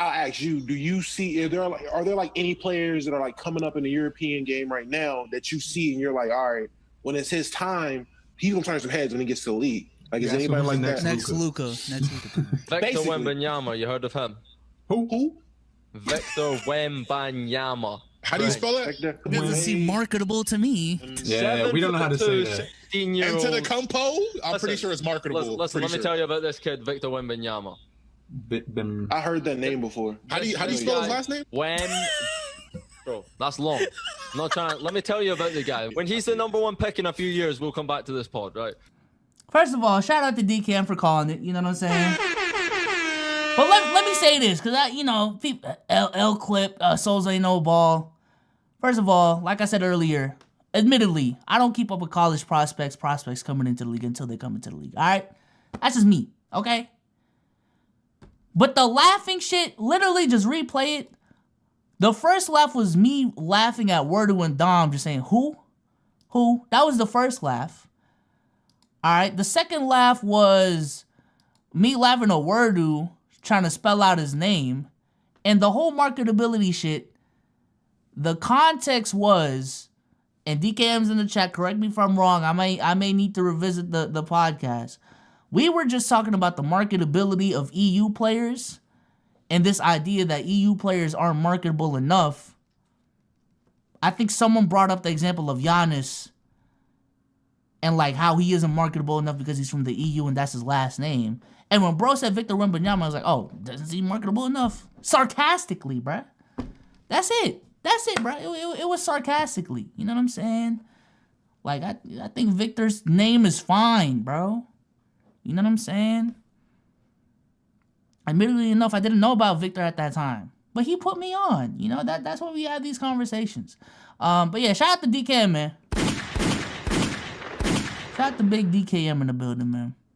I'll ask you: do you see? Are there like any players that are like coming up in the European game right now that you see and you're like, all right, when it's his time, he's gonna turn some heads when he gets to the league? Like, is anybody like that? Next Luka. Victor Wembanyama, you heard of him? Who? Victor Wembanyama. How do you spell it? Doesn't seem marketable to me. Yeah, we don't know how to say that. 16-year-old. Into the compo, I'm pretty sure it's marketable. Listen, let me tell you about this kid, Victor Wembanyama. I heard that name before. How do you spell his last name? Bro, that's long. I'm not trying. Let me tell you about the guy. When he's the #1 pick in a few years, we'll come back to this pod, right? First of all, shout out to DKM for calling it. You know what I'm saying? But let me say this, because L clip, Bsolz ain't no ball. First of all, like I said earlier, admittedly, I don't keep up with college prospects coming into the league until they come into the league. All right? That's just me, okay? But the laughing shit, literally just replay it. The first laugh was me laughing at Wordu and Dom just saying, who? Who? That was the first laugh. All right? The second laugh was me laughing at Wordu trying to spell out his name. And the whole marketability shit, the context was, and DKM's in the chat, correct me if I'm wrong, I may need to revisit the podcast. We were just talking about the marketability of EU players and this idea that EU players aren't marketable enough. I think someone brought up the example of Giannis and like how he isn't marketable enough because he's from the EU and that's his last name. And when bro said Victor Wembanyama, I was like, oh, doesn't seem marketable enough. Sarcastically, bruh. That's it, bruh. It was sarcastically. You know what I'm saying? Like, I think Victor's name is fine, bro. You know what I'm saying? Admittedly enough, I didn't know about Victor at that time. But he put me on. You know, that's why we had these conversations. But yeah, shout out to DKM, man. Shout out to big DKM in the building, man.